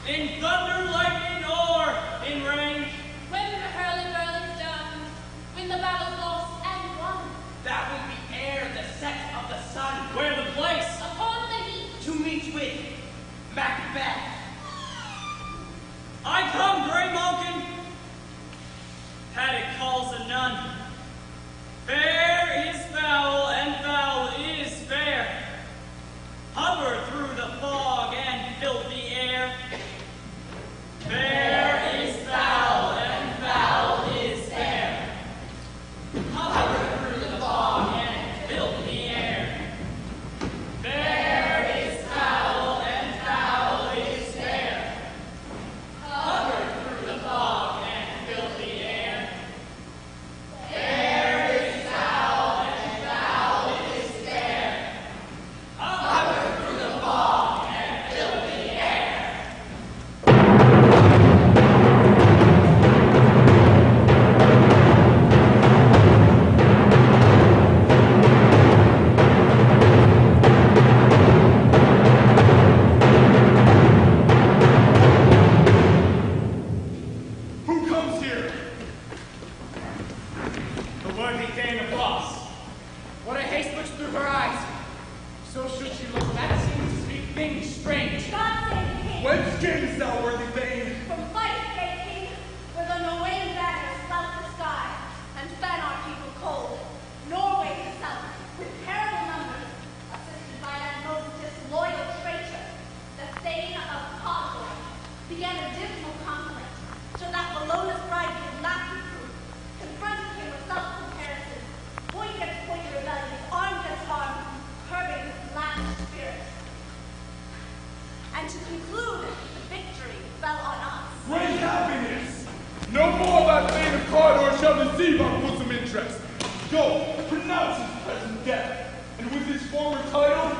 in thunder, lightning, or in rain. When the hurly-burly's done, when the battle's lost and won, that will be ere the set of the sun. Where the place? Upon the heath, to meet with MacBeth. I come, Grey Malkin. Paddock calls a nun. Fair is foul, and foul is fair. Hover through the fog and filthy air. Fair is foul, and foul is fair. Hover through the fog and filthy air. Fair is foul, and foul is fair. Hover through the fog and filthy air. Fair is foul, and foul is fair. Hover through the fog and filthy air. Who comes here? The worthy Dame of Loss. What a haste looks through her eyes. So should she look, that seems to speak things strange. God save the king. Whence camest thou, worthy Thane? From fight, great king, where the Norwegian banners flout the sky and fan our people cold. Norway to south, with terrible numbers, assisted by that most disloyal traitor, the Thane of Todd, began a dismal conflict, so that Bellona's bride could not be proof, confronted him without comparison, point against point rebellion, arm against arm, curbing his last spirit. And to conclude, the victory fell on us. Great happiness! No more thy Thane of Cardor shall deceive our bosom interest. Go, pronounce his present death, and with his former title,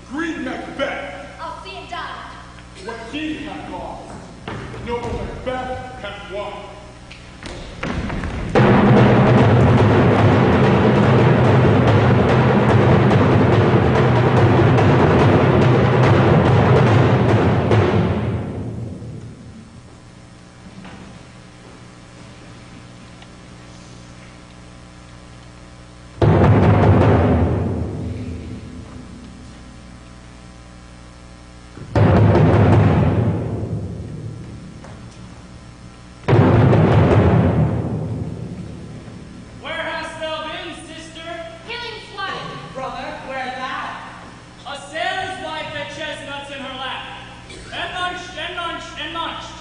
greet MacBeth. I'll see it done. What he hath lost, noble MacBeth hath won. Where hast thou been, sister? killing swine. Brother, where thou? A sailor's wife had chestnuts in her lap, and munched, and munched, and munched.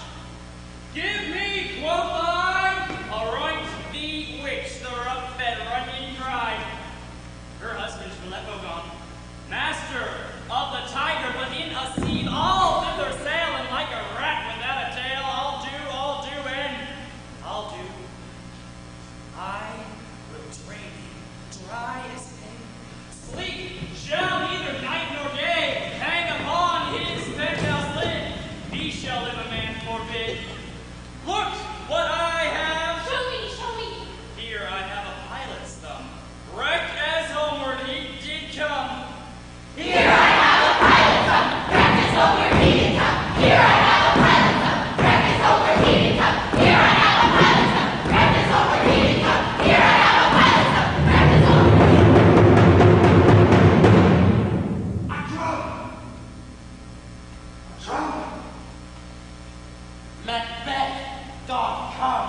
Give me, quoth I, a right thee which the rough-fed runion cried. Her husband's Aleppo gone, master of the tiger, but in a sea all thither sailing like a rat without a tail. I'll do, and I'll do. I will train him dry as hay. Sleep shall neither night nor day hang upon his penthouse lid. He shall live a man forbid. Look what I have. Show me, show me. Here I have a pilot's thumb. Wrecked as homeward he did come. Here I have a pilot thumb, practice overheating thumb. Here I have a pilot thumb, practice overheating thumb. Here I have a pilot thumb, practice overheating thumb. Here I have a pilot thumb, practice overheating thumb. A drum! A drum! MacBeth.com.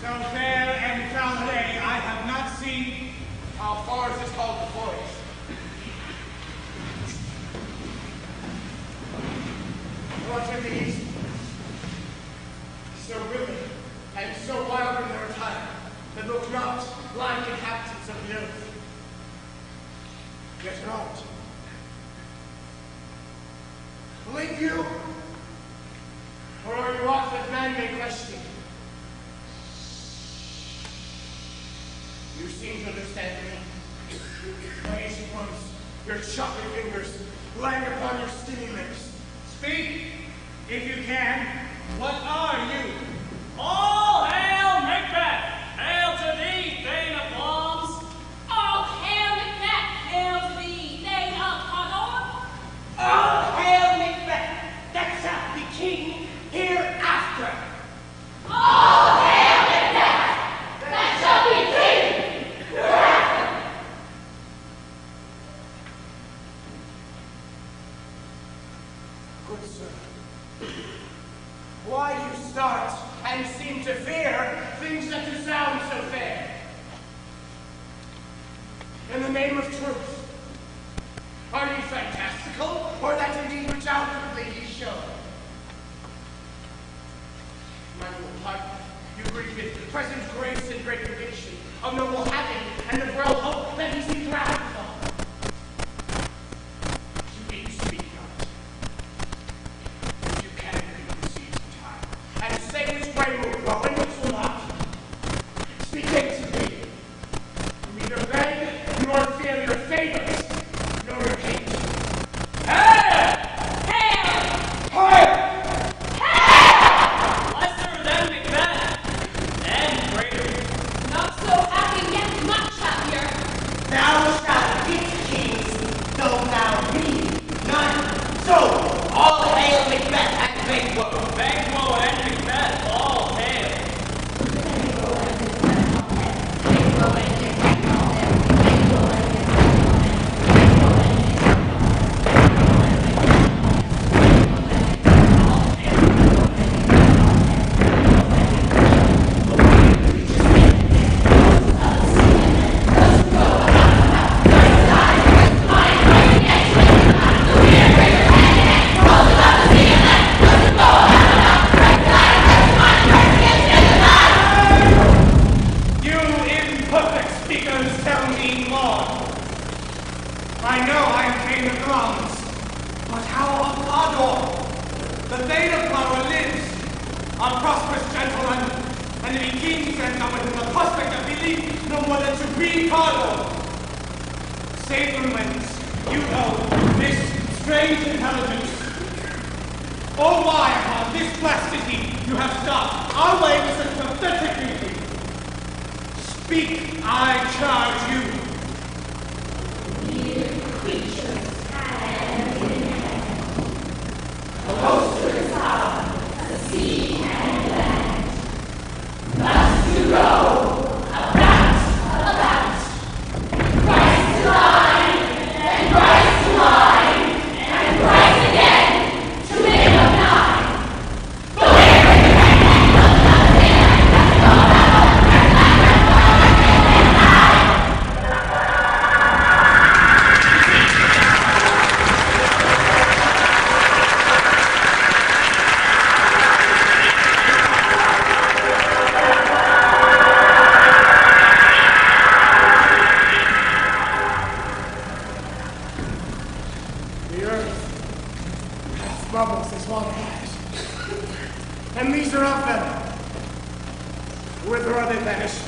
So fair and foul a day I have How far is this hall before us? Roger the east. So brilliant and so wild in their attire, they look not like inhabitants of the earth. Yet not. Believe you? Or are you off that man may question? You seem to understand me. My ancient ones, your chocolate fingers lying upon your skinny lips. Speak, if you can. What are you? All hail MacBeth! Hail to thee, Thane of Palms! All hail Macbeth! Hail to thee, Thane of Cawdor! All hail Macbeth, that shall be king hereafter. All hail Macbeth, that shall be king hereafter. Good sir, why do you start and seem to fear things that do sound so fair? In the name of truth, are ye fantastical, or that indeed which outwardly ye show? My noble partner, you greet with the present grace and great conviction of noble having and of real hope that he seems to have from. To me you speak not. If you can, you can seize the time, and say which way will go and which will not. Speak instantly. You neither beg nor fear your favors, nor your hate. Hail! Hail! Lesser than Macbeth, and greater. Not so happy, yet much happier. Thou shalt beat kings, though thou be none. So, all hail Macbeth and Banquo. Banquo and Macbeth, all hail. You imperfect speakers tell me more. I know I am Thane of Palms, but how of Cawdor? The Thane of Power lives, a prosperous gentleman, and to be king sends on with him the prospect of belief no more than to be Cawdor. Say from whence you know this strange intelligence. Or why upon this blasted heath you have stopped our way with such pathetic beauty? Speak, I charge you. Mere creatures, hand in hand, close to the sun, the sea and land. Thus to go, about, Christ to line, and Christ to line, and Christ again, to make up nine. But where is the hand of another man? The earth hath bubbles as water has, and these are of them. Whither are they vanished?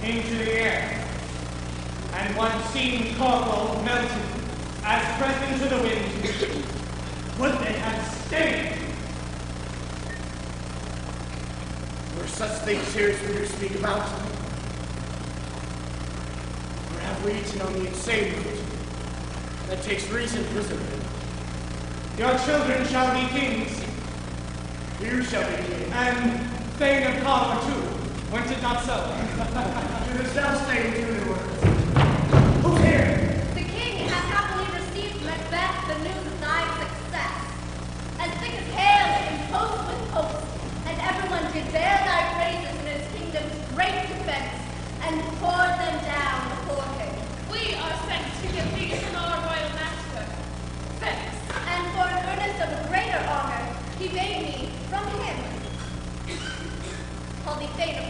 Into the air. And what seemed coral melted, as breath into the wind. Would they had stayed? Were such things here as we do speak about? Or have we eaten on the insane root that takes reason prisoner? Your children shall be kings, You shall be king. and Thane of Cawdor too. Weren't it not so? Do the self-same human words. Who's here? The king has happily received Macbeth the news of thy success. And thick as hail in post with post, and everyone did bear thy praises in his kingdom's great defense, and poured them down before him.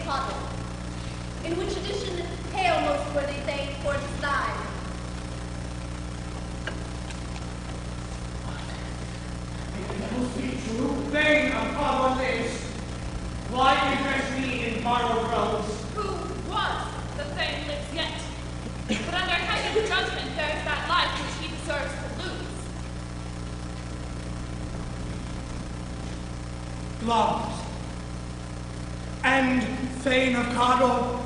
Todd, in which edition hail most worthy thane for his side. If it must be true, thane of Todd lives. Why confess me in borrowed robes? Who was the thane lives yet, but under heaven's judgment bears that life which he deserves to lose. Gloves. And thane of Cardor.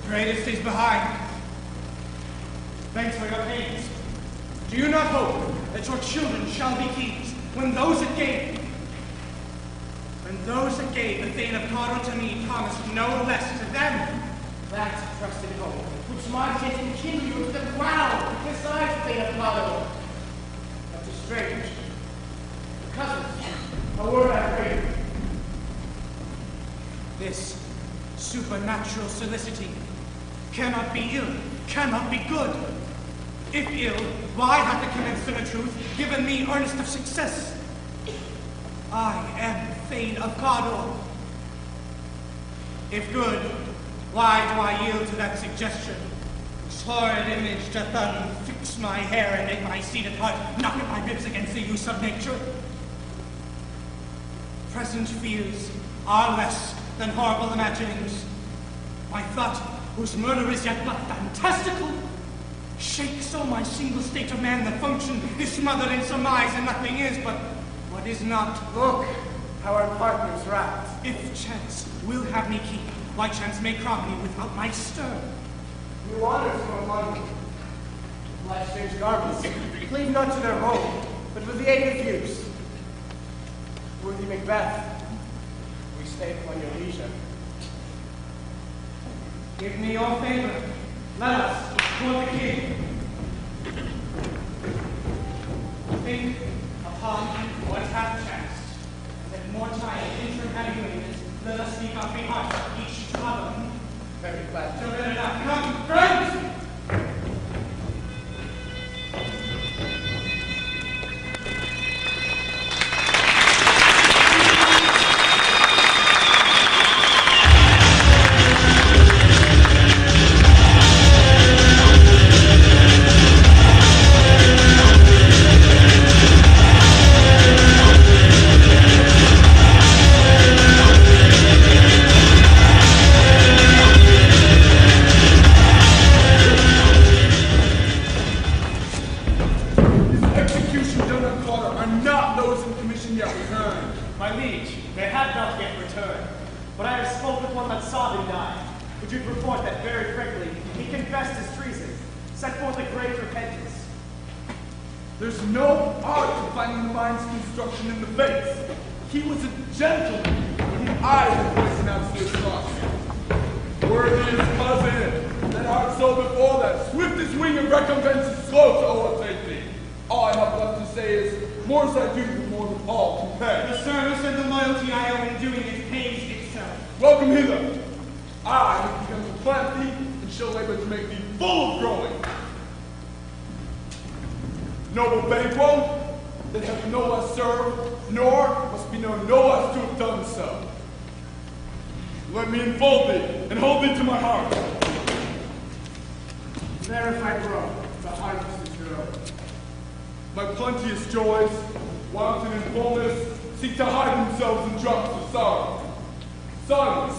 The greatest is behind. Thanks for your pains. Do you not hope that your children shall be kings when those that gave the thane of Cardor to me promised no less to them? That trusted hope, which marches and kill you to the ground besides the thane of Cardor. But to strange, cousins, a word I pray. This supernatural soliciting cannot be ill, cannot be good. If ill, why hath the commencement of truth given me earnest of success? I am thane of Cardor. If good, why do I yield to that suggestion? Its horrid image doth unfix my hair and make my seated heart knock at my ribs against the use of nature. Present fears are less than horrible imaginings. My thought, whose murder is yet but fantastical, shakes so my single state of man that function is smothered in surmise and nothing is but what is not. Look, how our partners rat. If chance will have me keep, why chance may crown me without my stir. New honors from among you. Like strange garments, cleave not to their home, but with the aid of use. Worthy MacBeth, we stay upon your leisure. Give me your favor. Let us court the king. Think upon what hath chanced. That more time interim having waited, let us speak our free hearts, each to other. Very glad. So let it not come, friends! My liege, they have not yet returned, but I have spoke with one that saw them die, who did report that very frankly he confessed his treason, set forth a great repentance. There's no art to finding the mind's construction in the face. He was a gentleman when his eyes were voicing out to his cross. Worthy his cousin, that art so before that swiftest wing of recompense is slow to overtake thee. All I have left to say is, more as I do, the more than all compare. The service and the loyalty I owe in doing it pays itself. Welcome hither. I have begun to plant thee, and shall labor to make thee full of growing. Noble Banquo, that have no less served, nor must be known no less to have done so. Let me enfold thee, and hold thee to my heart. There if I grow, the harvest is your own. My plenteous joys, wanton in fullness, seek to hide themselves in drops of sorrow. Sons,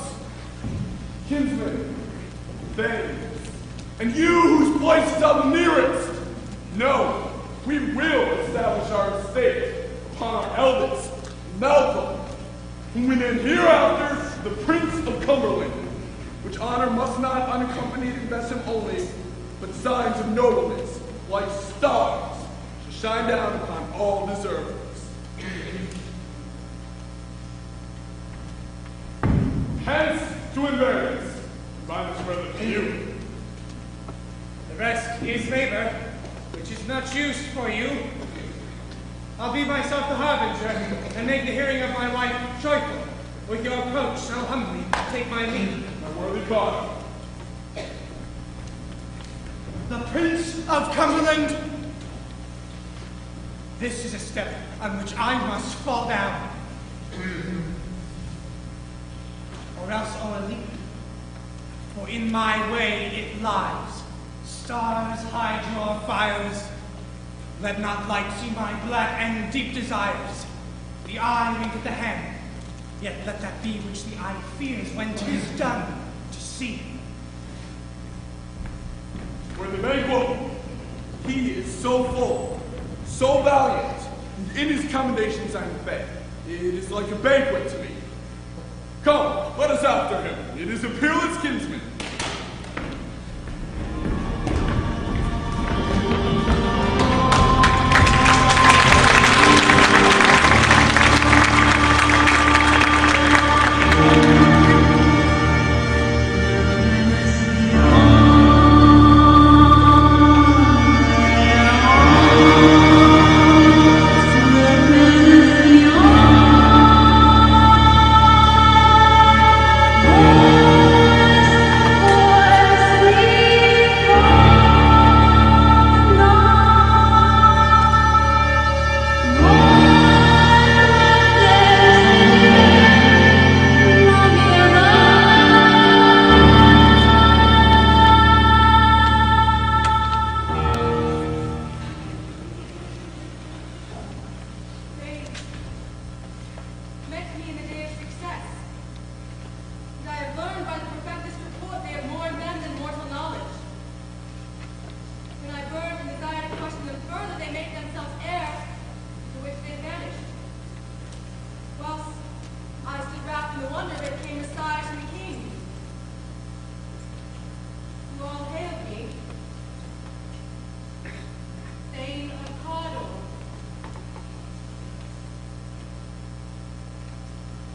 kinsmen, thanes, and you whose place is out nearest, know we will establish our estate upon our eldest, Malcolm, whom we name hereafter the Prince of Cumberland, which honor must not unaccompanied invest him only, but signs of nobleness, like stars, shine down upon all deservers. Hence to invariance, by this further to you. The rest is labor, which is not used for you. I'll be myself the harbinger, and make the hearing of my wife joyful. With your approach, so humbly take my leave. My worthy father. The Prince of Cumberland. This is a step on which I must fall down. else o'erleap. For in my way it lies. Stars, hide your fires. Let not light see my black and deep desires. The eye readeth the hand, yet let that be which the eye fears when 'tis done to see. For the banquet, he is so full, so valiant, and in his commendations I am fed. It is like a banquet to me. Come, let us after him. It is a peerless kinsman.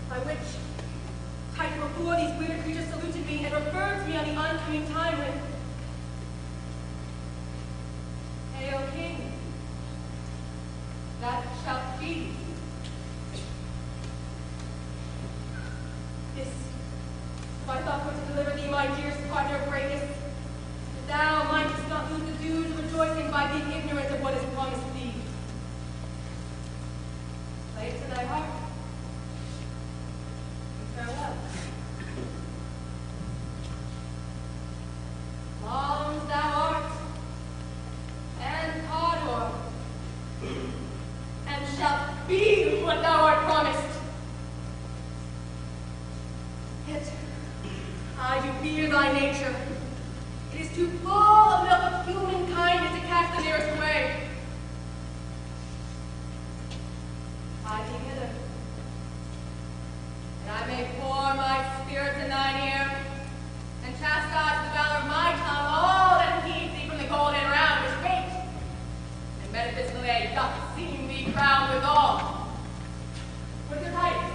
By which title before these weird creatures saluted me and referred to me on the oncoming time when, Hail King, that shalt be. This, if I thought to deliver thee, my dearest partner of greatness, that thou mightest not lose the dues of rejoicing by being ignorant of what is promised thee. Lay it to thy heart. Farewell. Long thou art, and Cawdor, and shalt be what thou art promised. Yet I do fear thy nature. It is too full of milk of humankind to cast the nearest away. I be hither, and I may pour my spirit in thine ear, and chastise the valor of my tongue all that impedes thee from the golden round which fate and metaphysically doth seem thee crowned with all. What is your tidings?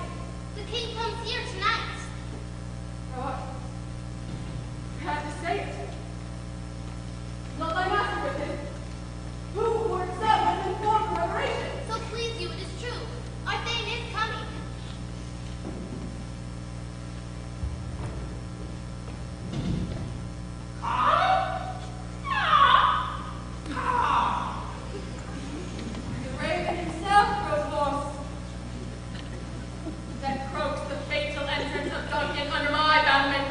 The king comes here tonight. What? You have to say it. Not thy master with him. Who for itself has been formed for reparation? So please you, it is true. Our Thane is coming. The raven himself grows lost. That croaks the fatal entrance of Duncan under my battlement.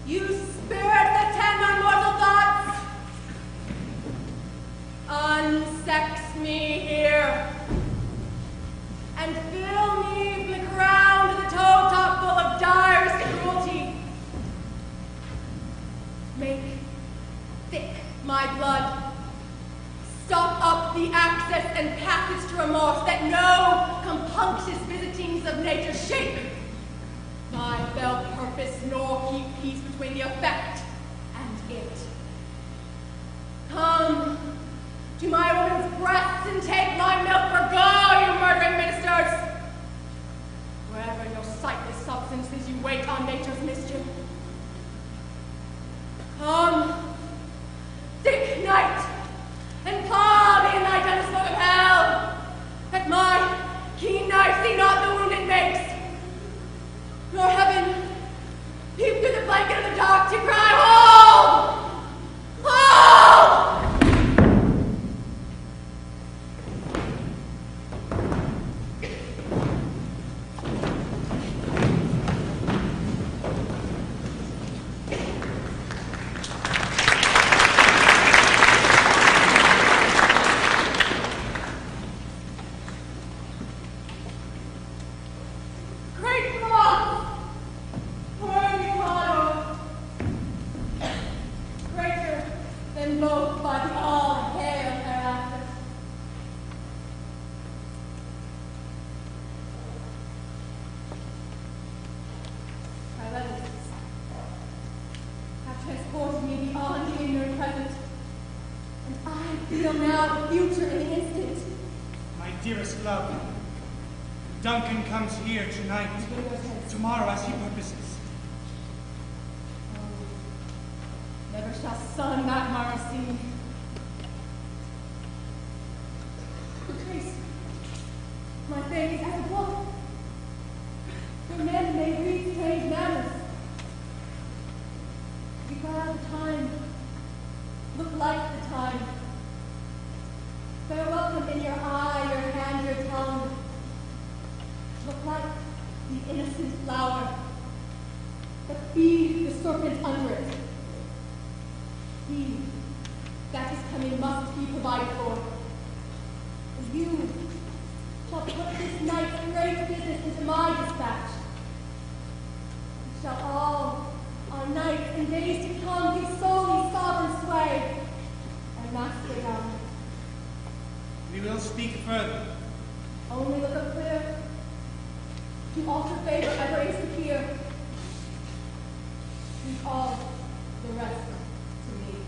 You spirit that tend my mortal thoughts, unsex me here, and fill me from the crown to the toe top full of direst cruelty. Make thick my blood, stop up the access and passage to remorse that no compunctious visitings of nature shape my fell purpose, nor keep peace between the effect and it. Come to my woman's breasts and take my milk for go, you murdering ministers! Wherever your sightless substances you wait on nature's mischief. transported me beyond the ignorant present. And I feel now the future in an instant. My dearest love, Duncan comes here tonight, tomorrow as he purposes. Oh, never shall sun that morrow see. Patrice, my fate is as a book, where men may read strange manners. Beguile the time, look like the time. Bear welcome in your eye, your hand, your tongue. Look like the innocent flower, but feed the serpent under it. He that is coming must be provided for. And you shall put this night's great business into my dispatch. We shall all, our nights and days to come, give solely sovereign sway and master God. We will speak further. Only look up clear. To alter favor ever insecure. Leave all the rest to me.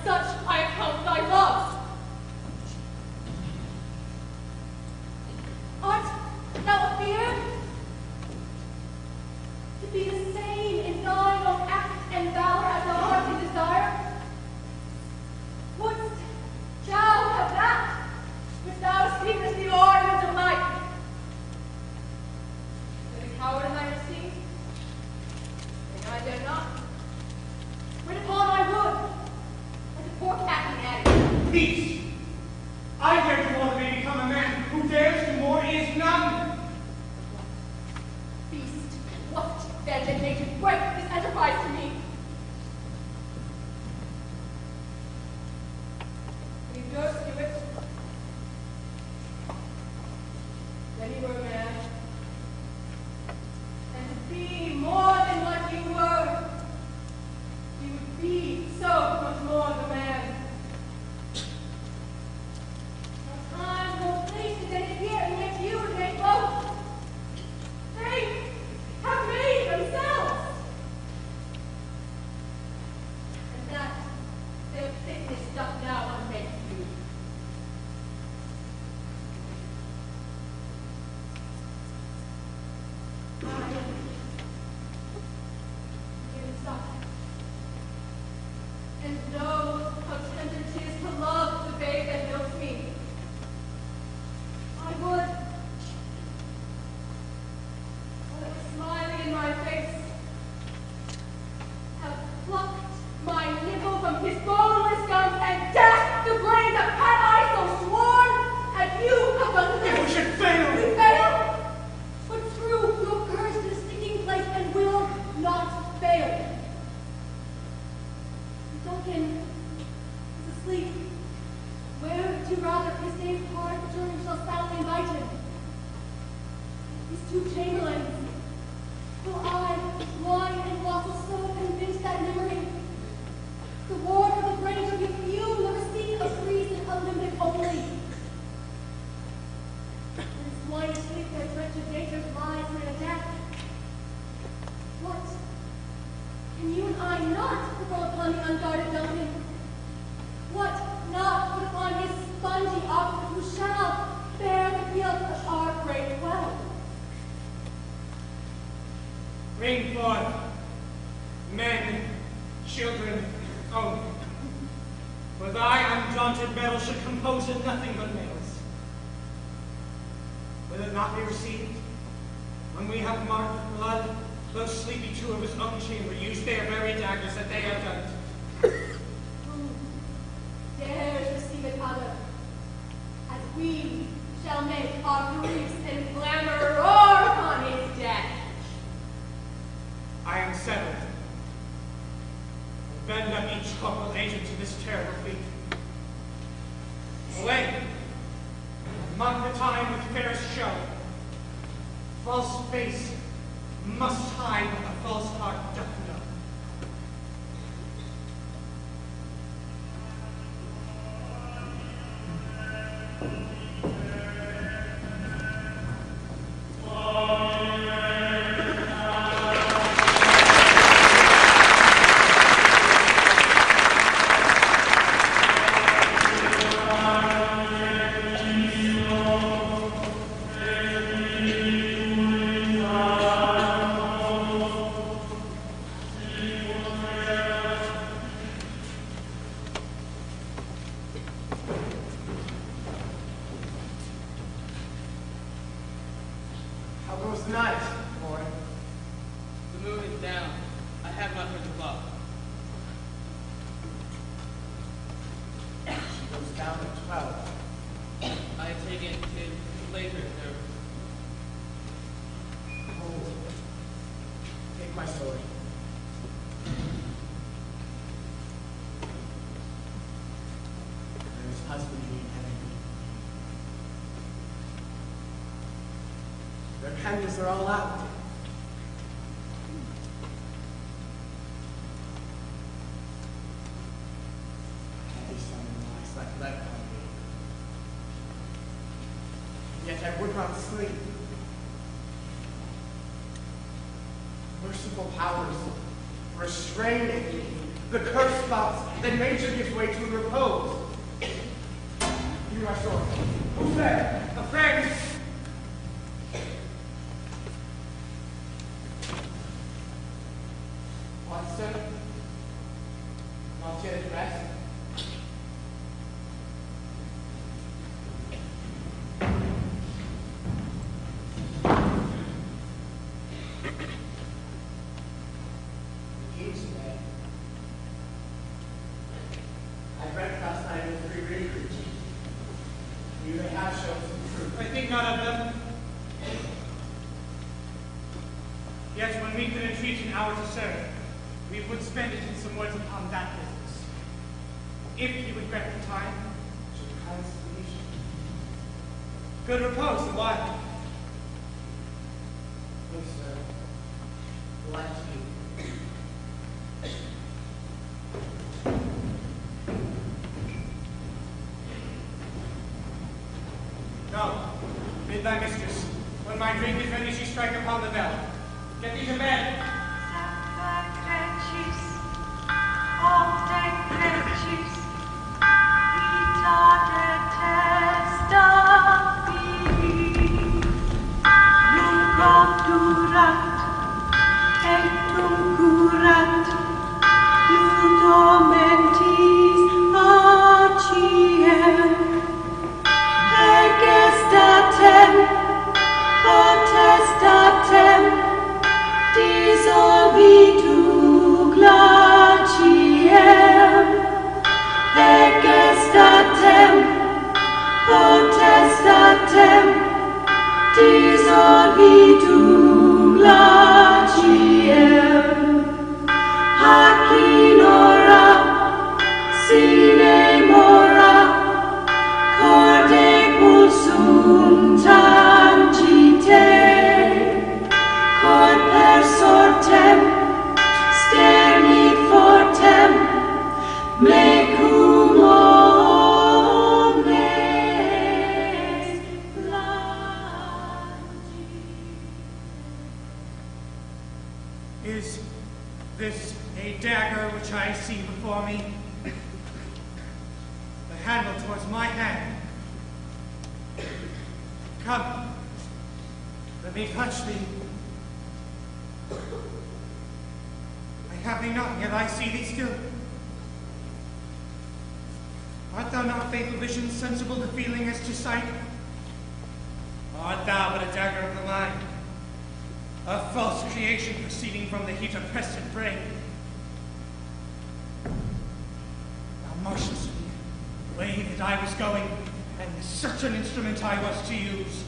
such I account thy love. Art thou afeard to be the same in thine own act and valor as thou art in desire? Wouldst thou have that which thou seekest the ornament of life? But a coward in thy esteem? And I dare not. Writ upon I would, like a poor captain added. Peace! I dare to more than may become a man who dares to more is none. Beast, what then did make you break this enterprise to me? You durst do it. Then you were a man. And to be more than what you were, you would be so much more of a man. No time, no place is any here in which you would make both. They have made themselves. And that their thickness doth now unmake you. I am inside. And know how tender it is to love the babe that milks me. I would, while it was smiling in my face, have plucked my nipple from his boneless gums and dashed the brains out had I so sworn, as you have done to them. If we should fail! We fail, but through your courage to the sticking place and will not fail. Duncan is asleep. Where would you rather his safe heart return shall soundly invite him? These two chamberlains, will I, wine and waffle, so convinced that memory, the ward of the Grange will give you the receipt of reason Olympic only. And swine asleep their wretched nature's lies in a death. What? Can you and I not fall upon the unguarded Duncan? What not put upon his spongy officer who shall bear the guilt of our great wealth? Bring forth men, children only. For thy undaunted battle should compose in nothing but males. Will it not be received when we have marked with blood those sleepy two of his own chamber use their very daggers that they have done? Who dares receive it other, as we shall make our griefs and clamor roar upon his death? I am severed. Bend up each corporal agent to this terrible feat. Away! Mark the time with fairest show. False face must hide what a false heart doth know. How goes the night, boy? The moon is down. I have not heard the clock. She goes down at 12. I take it later, sir. Hold. Take my sword. There's husbandry and enemy. Their candles are all out. Heavy sun lies like lead on me. Yet I would not sleep. Merciful powers, restrain me. the cursed thoughts that nature gives way to in repose. Give me my sword. Who's there? A friend! Watson? Not yet at rest? Good repose, and why? Yes, sir. Like you. Go. Bid thy mistress. When my drink is ready, she strike upon the bell. Get thee to bed. Is this a dagger which I see before me? The handle towards my hand. Come, let me touch thee. I have thee not, yet I see thee still. Art thou not faithful vision, sensible to feeling as to sight? Art thou but a dagger of the mind? A false creation proceeding from the heat of pressed brain. Thou marshest me the way that I was going, and such an instrument I was to use.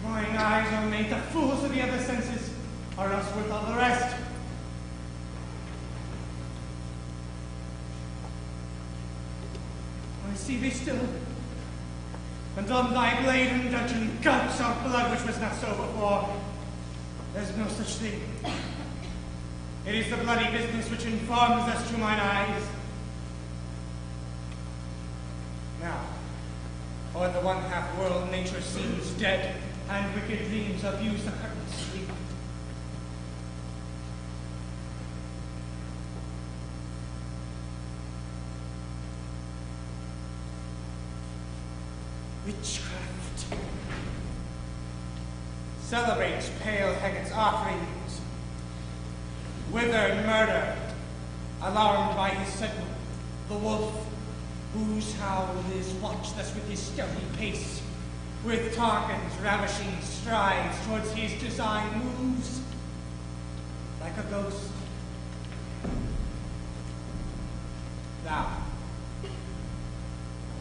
Mine eyes are made the fools of the other senses, or else worth all the rest. I see thee still, and on thy blade and dungeon gulps out blood which was not so before. There's no such thing. It is the bloody business which informs us to mine eyes. Now, o'er the one-half world nature seems dead, and wicked dreams abuse the curtain's sleep. Witchcraft. Celebrate pale Hecate's offerings. Withered murder, alarmed by his sentinel, the wolf, whose howl is watchless with his stealthy pace, with Tarquin's ravishing strides towards his design moves, like a ghost. Thou,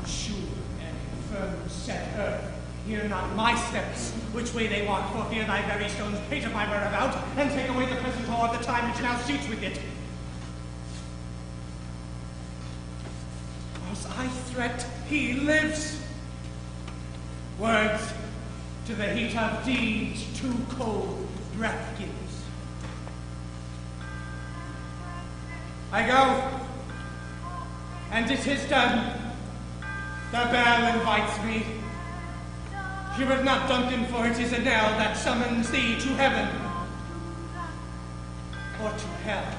sure and firm set earth, hear not my steps, which way they walk, for fear thy very stones painter my whereabout, and take away the present awe of the time which now suits with it. As I threat, he lives. Words to the heat of deeds too cold breath gives. I go, and it is done. The bell invites me. Hear it not, Duncan, for it is a knell that summons thee to heaven or to hell.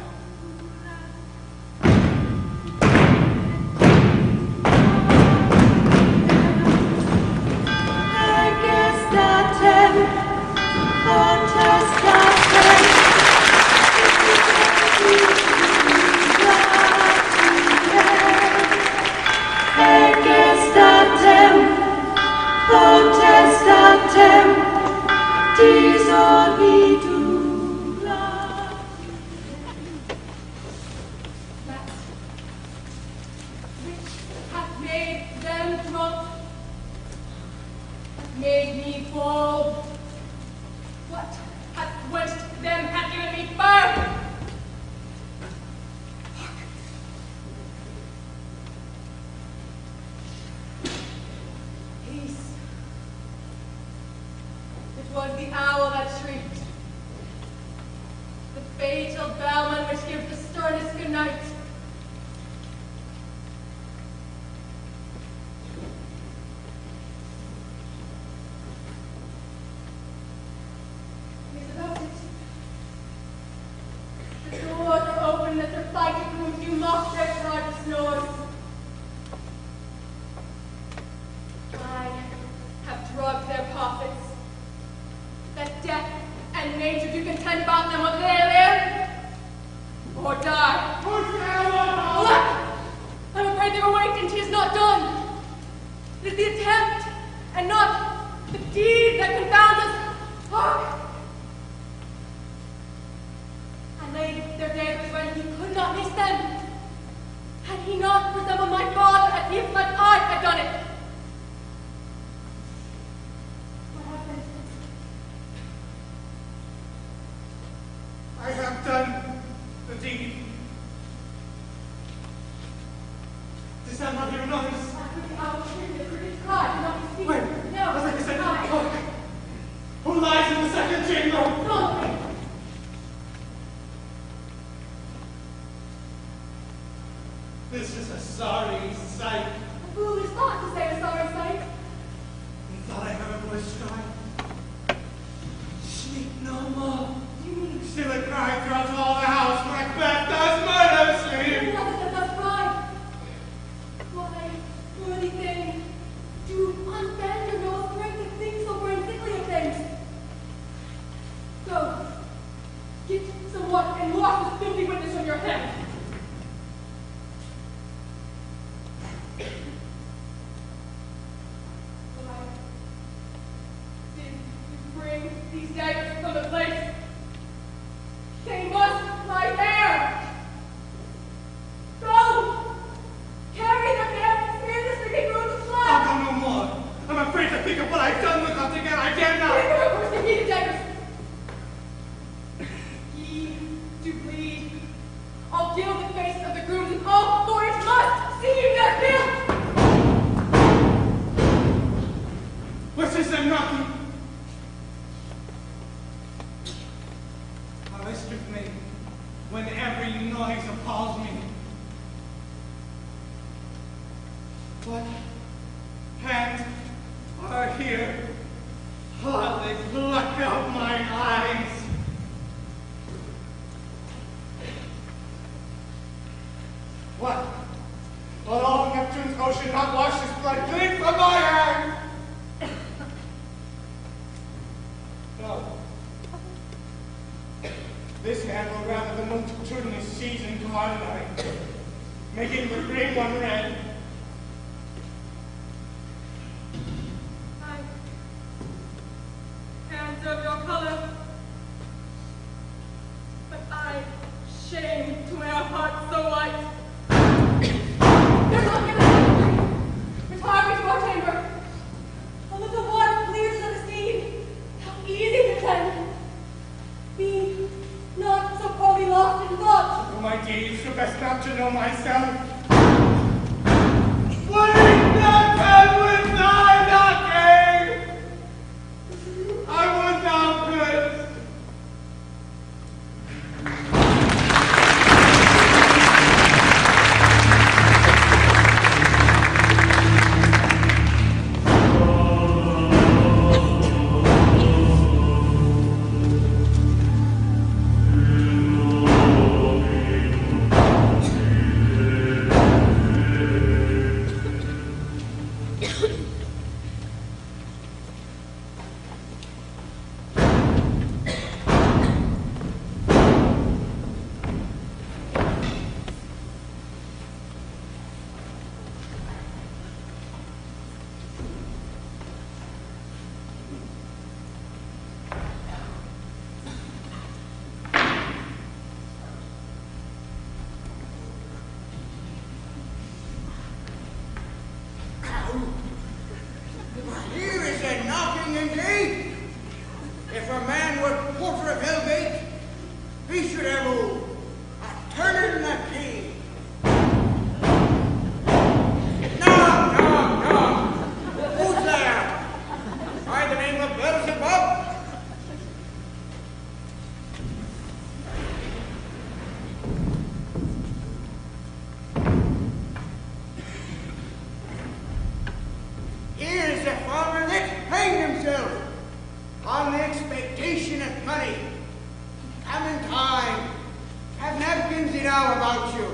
flimsy now about you.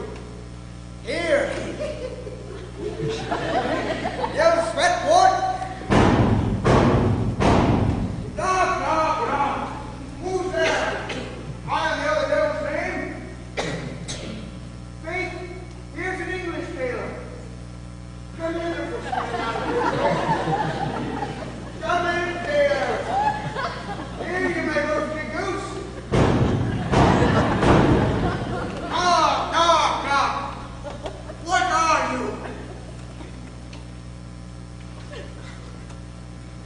Here. You sweat wart. Knock. Who's there? I am the other devil's name. Faith, here's an English tailor. Come hither for Come in, tailor. Here you may roast your goose. Knock. What are you?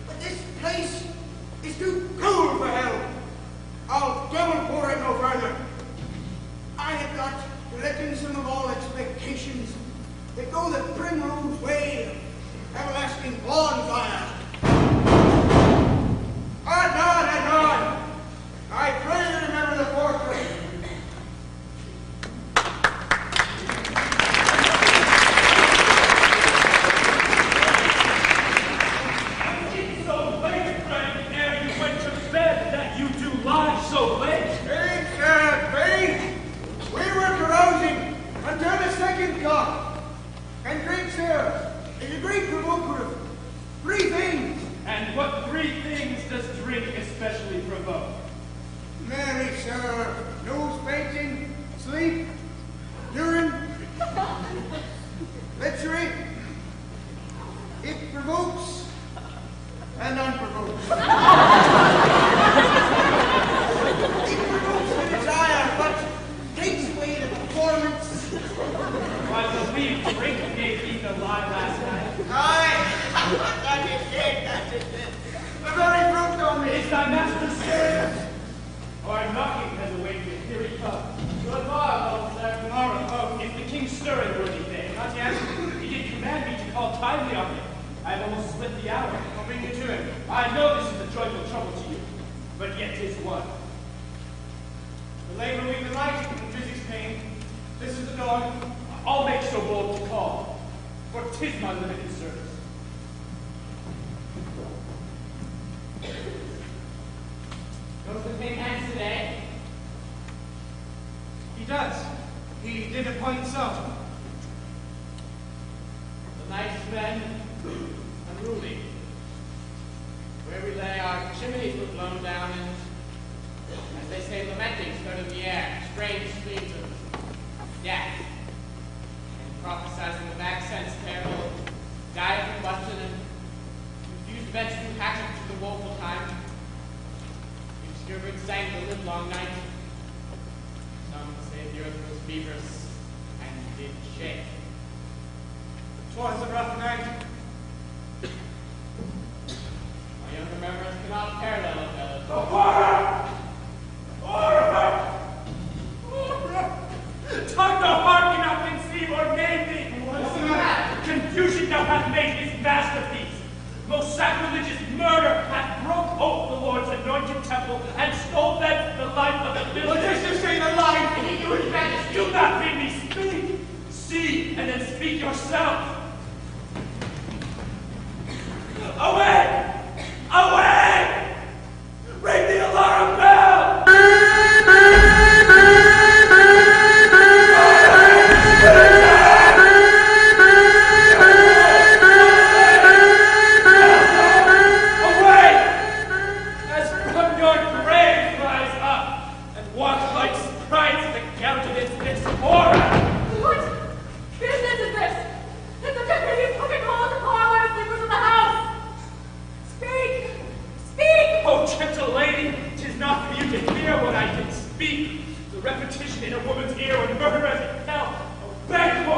But this place is too cool for hell. I'll devil for it no further. I have got to let in some of all expectations that go the primrose way of everlasting bonfire. Todd, I pray you remember the portrait. It's so late, Frank, ere you went to bed, that you do lie so late. Faith, we were carousing until the second cock. And drink, sir, is a great provoker of 3 things. And what 3 things does drink especially provoke? Marry, sir, nose painting, sleep, urine, lechery. It provokes and unprovokes. It provokes the desire, but takes away the performance. I believe drink gave you the lie last night. Aye, that is it. The very brute on me. Is thy master scared? Our knocking has awakened. Here he comes. Good morrow, sir. Tomorrow. Oh, is the king stirring, worthy thing? Not yet. He did command me to call timely on him. I have almost split the hour. I'll bring you to him. I know this is a joyful trouble to you, but yet 'tis one. The labor we've been light in physics pain. This is the dawn. I'll make so bold to call, for 'tis my limited service. Goes the king hands today? He does. He did appoint so. The nice men, unruly. Where we lay, our chimneys were blown down, and, as they say, lamenting stood in the air, strange streams of death, and prophesizing of accents terrible, dire combustion, and confused events threw hatchet to the woeful time. The obscure birds sang the livelong night. Some say the earth was fevers and did shake. 'Twas a rough night. My young remembrance cannot parallel it, fellows. Order! Tongue no heart cannot conceive or name thee. What's the matter? Confusion thou hast made his masterpiece. Most sacrilegious murder hath broke ope the Lord's anointed temple and stole thence the life of the What village. does you say the life? Your majesty, do not bid me speak. See, and then speak yourself. Away! Away! Ring the alarm bell! Away! As from your grave rise up, and walk like sprites to countenance this horror! What business is this? Is the deputy fucking calls to call out my sleepers in the house? Speak! Speak! Oh, gentle lady, 'tis not for you to hear what I can speak. The repetition in a woman's ear would murder as it fell. Banquo,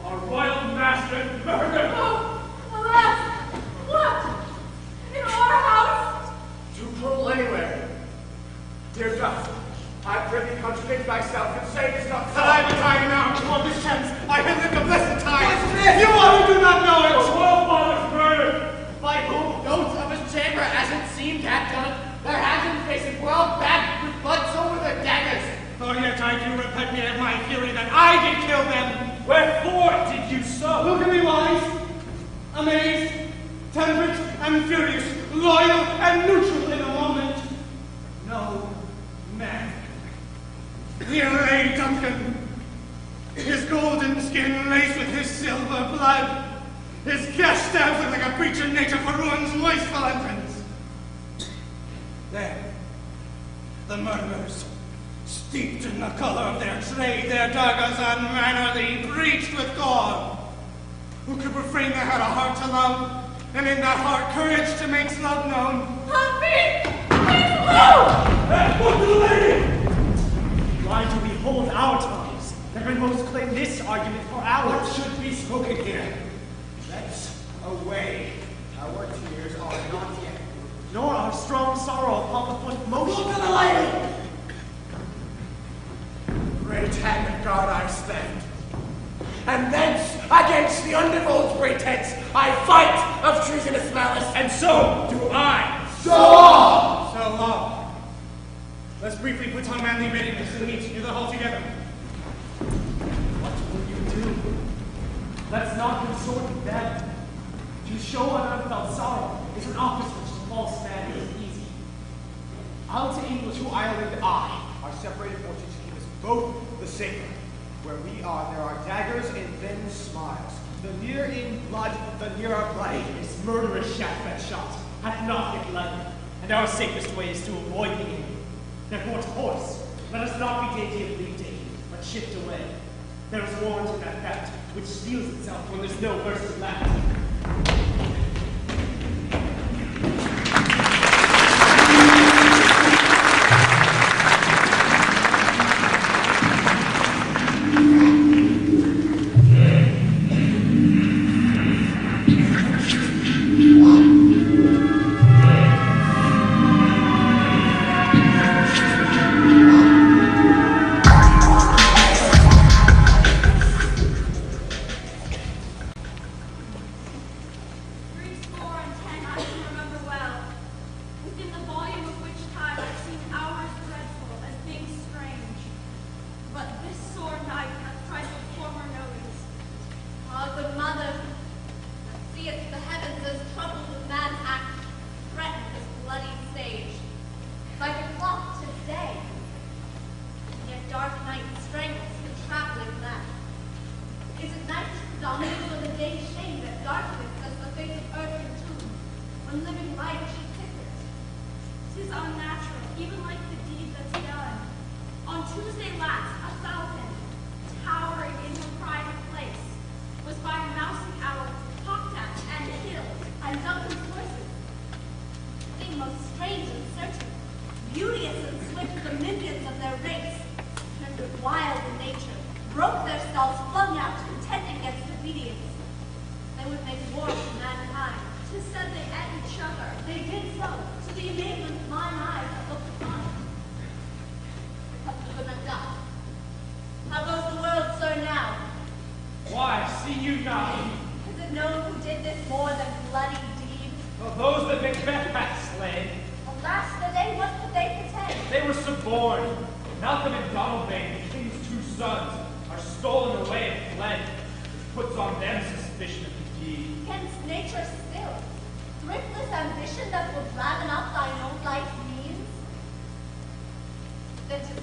our royal master and murder. Oh, alas! What? In our house? Too cruel anywhere. Dear God, I pray thee contradict thyself and say it is not That I be time now toward this chance. I have lived a blessed time. What's this? You all who do not know The it. royal father's murdered. By whom? Goats of his chamber, as it seemed, had done it. Their hands and faces were all bagged with blood, so were their daggers. Oh, yet I do repent me of my theory that I did kill them. Wherefore did you so? Look at me wise, amazed, temperate and furious, loyal and neutral in a moment. No man. Here lay Duncan, his golden skin laced with his silver blood, his gash stabs look like a creature nature for ruin's wasteful entrance. There, the murderers, steeped in the color of their trade, their daggers unmannerly breached with gore. Who could refrain that had a heart to love, and in that heart courage to make love known? Help me! Please, help! What the lady? Why do we hold our tongues? Let we most claim this argument for ours. What should be spoken here? Let's away. Our tears are not yet. Nor our strong sorrow upon the foot of motion. Look at the lady! Great hand of God I stand. And thence, against the undivulged pretense, I fight of treasonous malice. And so do I. So long! So long. Let's briefly put on manly readiness and meet in the hall together. What will you do? Let's not consort with them. To show unfelt sorrow is an office which the false man is easy. I'll to England, to Ireland, I. Our separated fortunes keep us both the safer. Where we are, there are daggers and thin smiles. The near in blood, the nearer bloody. This murderous shaft that shot hath not yet led, and our safest way is to avoid the enemy. Therefore, to horse, let us not be dainty of leading, but shift away. There is warrant in that fact which steals itself when there's no verses left.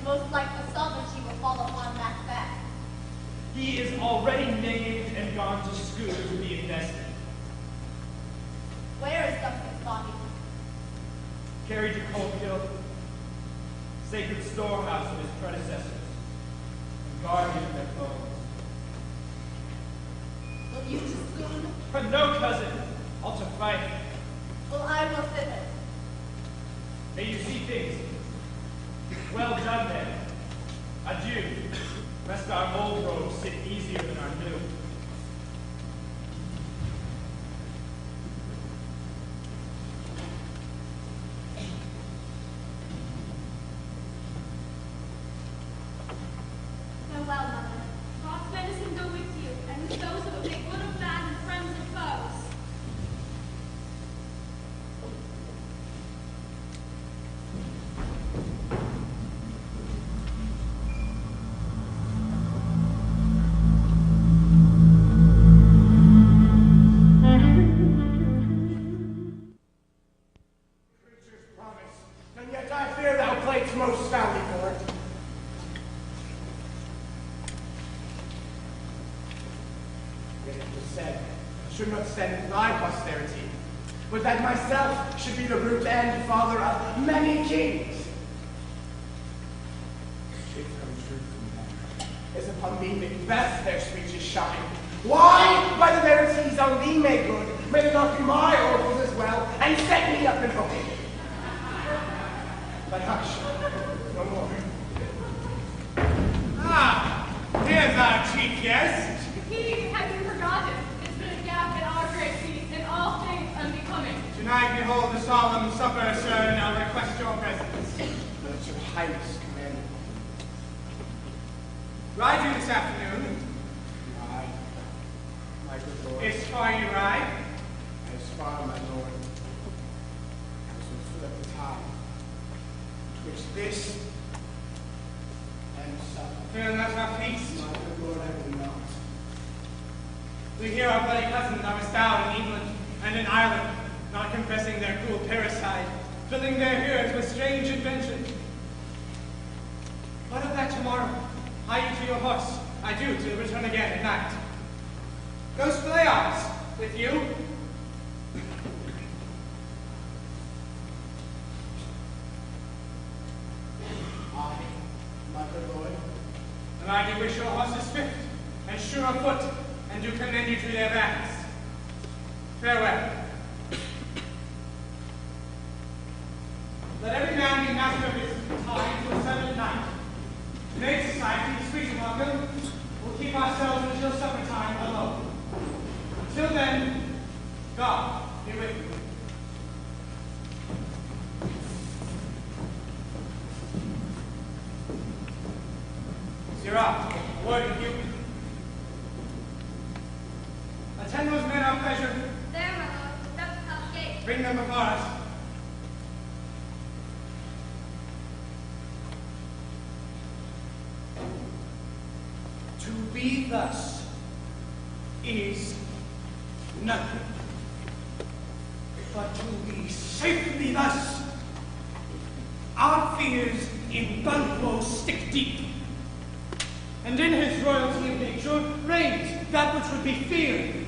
Most like the sovereignty will fall upon MacBeth. He is already named and gone to school to be invested. Where is Duncan's body? Carried to Colquill, sacred storehouse of his predecessors, and guardian of their bones. Will you to school? No, cousin, I'll to fight. Well, I will thither. May you see things. Well done, then. Adieu, lest our old robes sit easier than our new. Farewell, mother. God's medicine go with you, and with those that will make good of bad and friends and foes. it was said, should not send thy posterity, but that myself should be the root and father of many kings. If come truth from them, is upon me Macbeth their speeches shine. Why, by the verities on thee made good, may it not be my oracles as well, and set me up in hope? But hush, no more. Ah, here's our chief guest. He hasn't forgotten. It's been a gap in our great feast, and all things unbecoming. Tonight we hold a solemn supper, sir, and I'll request your presence. Let your highness command. Ride you this afternoon. Aye, my good lord. It's far you ride. As far, my lord, as we fill up the time, twixt this and supper. Fear not our feast. My good lord, I will not. We hear our bloody cousins are bestowed in England and in Ireland, not confessing their cruel parricide, filling their hearers with strange adventures. What of that tomorrow? Hie you to your horse. I do, to return again at night. Those Phleons, with you? Aye, my good lord. And I do wish your horses swift and sure of foot, and do commend you to their backs. Farewell. Let every man be master of his time till 7 at night. Today's society is free to welcome. We'll keep ourselves until supper time alone. Until then, God be with you. Sirrah, a word with you. Attend those men our pleasure. There, my lord, the Dept house gate. Bring them before us. To be thus is nothing, but to be safely thus. Our fears in Banquo stick deep, and in his royalty of nature reigns that which would be feared.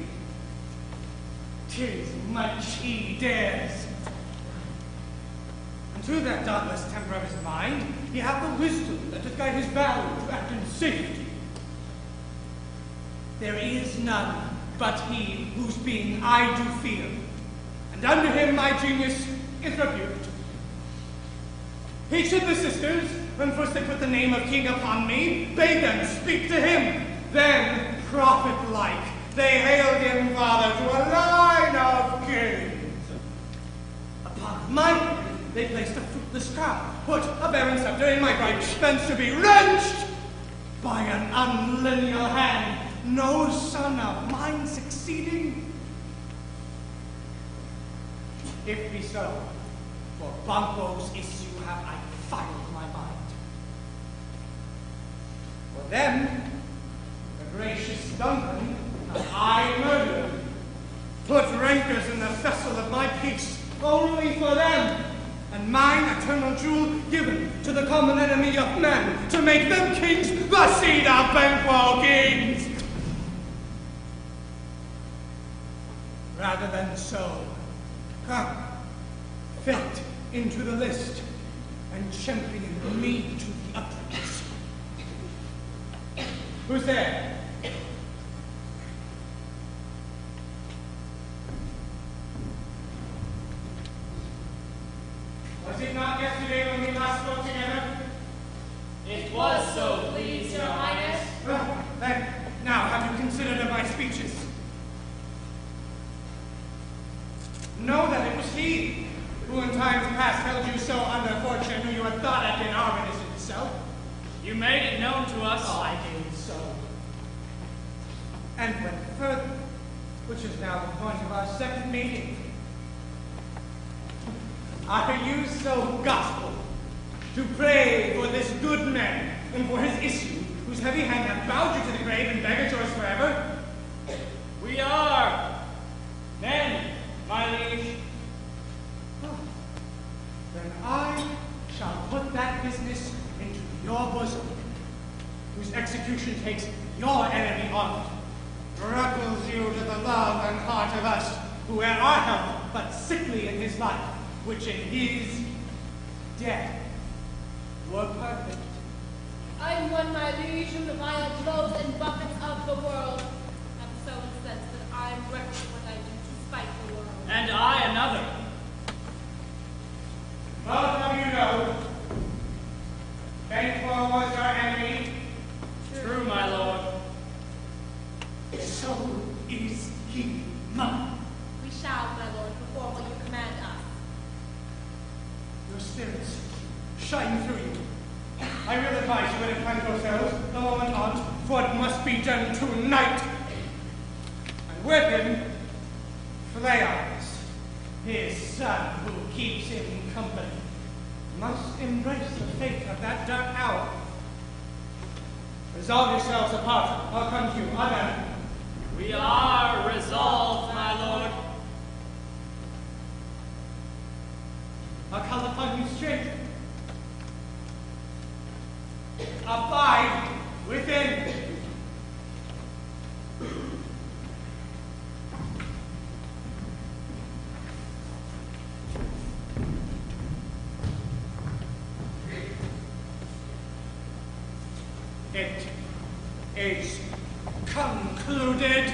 'Tis much he dares. And to that dauntless temper of his mind, he hath the wisdom that doth guide his valor to act in safety. There is none but he whose being I do fear, and under him my genius is rebuked. He should the sisters, when first they put the name of king upon me, bade them speak to him. Then, prophet-like, they hailed him father to a line of kings. Upon my head they placed a fruitless crown, put a barren scepter in my right, thence to be wrenched by an unlineal hand, no son of mine succeeding. If be so, for Banquo's issue have I filed my mind. For them, the gracious Duncan, that I murdered, put rancors in the vessel of my peace, only for them, and mine eternal jewel given to the common enemy of men, to make them kings, the seed of Banquo kings. Rather than so, come, fit into the list, and champion me to the utterance. Who's there? Was it not yesterday when we last spoke together? It was so, please, your highness. Well, then, now have you considered of my speeches? Know that it was he who in times past held you so under fortune, who you had thought had been our innocent self. You made it known to us. Oh, I did so. And went further, which is now the point of our second meeting. Are you so gospel to pray for this good man and for his issue, whose heavy hand hath bowed you to the grave and beggared yours forever? We are. Men, my liege. Oh, then I shall put that business into your bosom, whose execution takes your enemy on it. grapples you to the love and heart of us, who were our help, but sickly in his life, which in his death were perfect. I'm one, my liege, whom the vile blows and buffets of the world have so incensed that I'm reckless what I do to spite the world. And I another. Both of you know, Banquo was our enemy. True, my lord. So is he mine. We shall, my lord, perform what you command us. Your spirits shine through you. I will advise you to plant yourselves the moment on, for it must be done tonight. And with him, Flayons, his son who keeps him company, must embrace the fate of that dark hour. Resolve yourselves apart. I'll come to you. Amen. We are resolved, my lord. I'll call upon you straight. Abide within. It is concluded.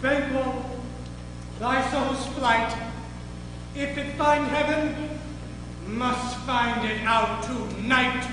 Banquo, thy soul's flight, if it find heaven, must find it out tonight.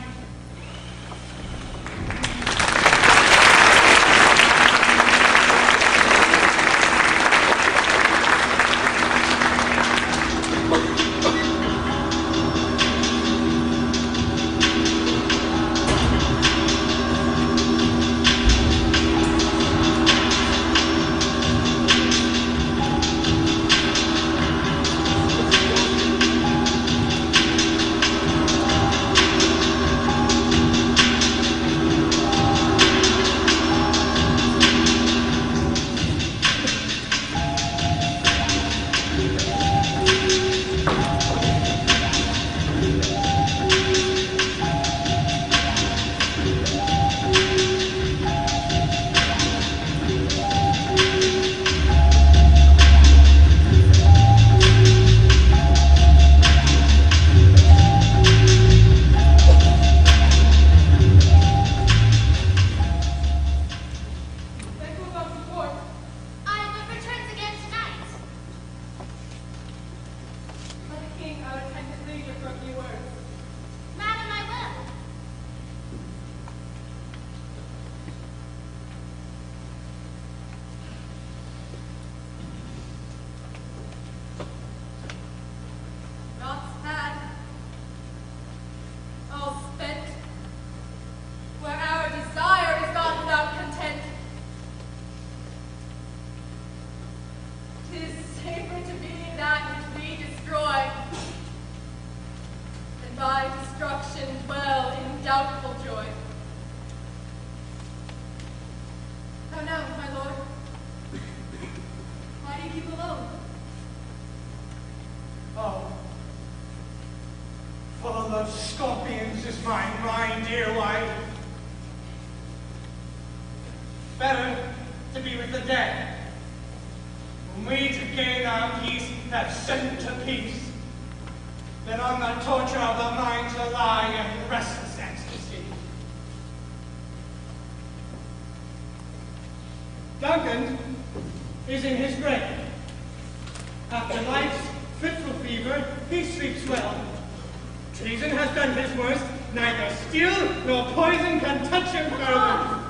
Scorpions is my dear wife. Better to be with the dead, whom we to gain our peace have sent to peace, than on the torture of the mind to lie in restless ecstasy. Duncan is in his grave. After life's fitful fever, he sleeps well. Treason has done his worst. Neither steel nor poison can touch him further.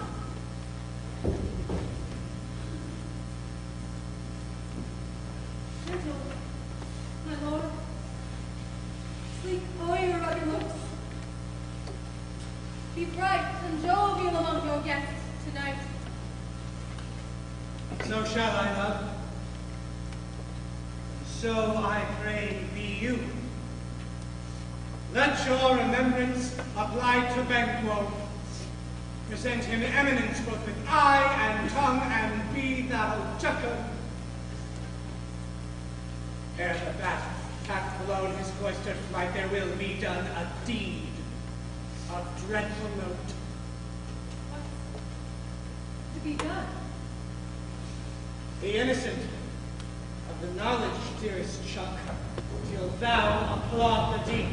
Gentle, my lord. Sleep o'er your rugged looks. Be bright and jovial among your guests tonight. So shall I, love. So I pray be you. Let your remembrance apply to Banquo. Present him eminence both with eye and tongue, and be thou Jucca. Ere the bat hath blown his cloistered flight, there will be done a deed of dreadful note. The be done? The innocent of the knowledge, dearest Chuck, till thou applaud the deep.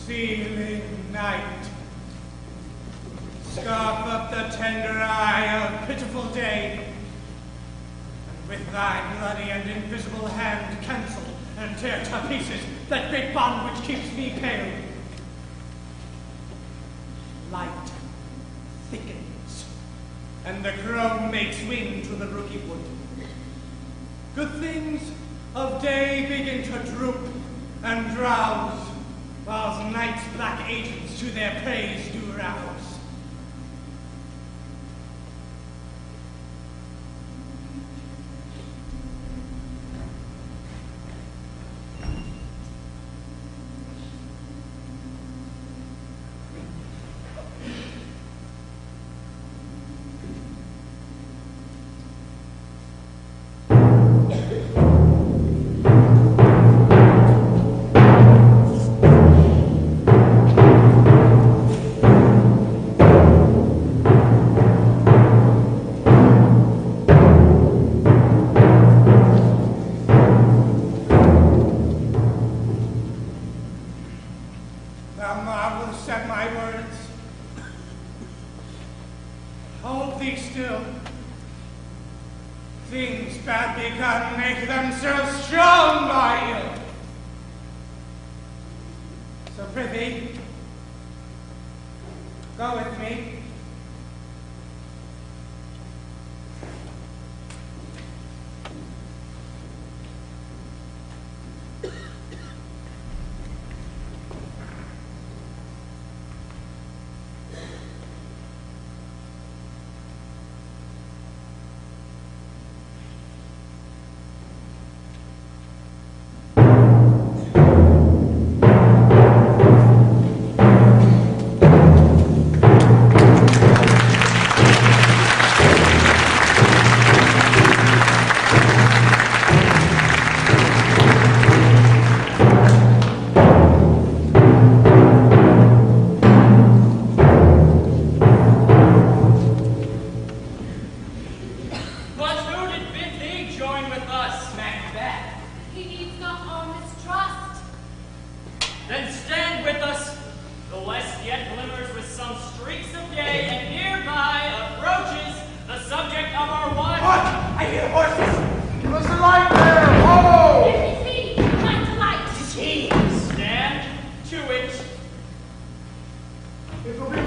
Sealing night, scarf up the tender eye of pitiful day, and with thy bloody and invisible hand cancel and tear to pieces that great bond which keeps me pale. Light thickens, and the crow makes wing to the rooky wood. Good things of day begin to droop and drowse, whilst night's black agents to their praise do rouse. Thou marvelous at my words. Hold thee still. Things bad begun make themselves strong by ill. So prithee, go with me. But who did bid thee join with us, MacBeth? He needs not our mistrust. Then stand with us. The west yet glimmers with some streaks of day, and nearby approaches the subject of our watch. What? I hear horses. Give us a light there. Ho! If he see, light to light. It's he. Stand to it. It will be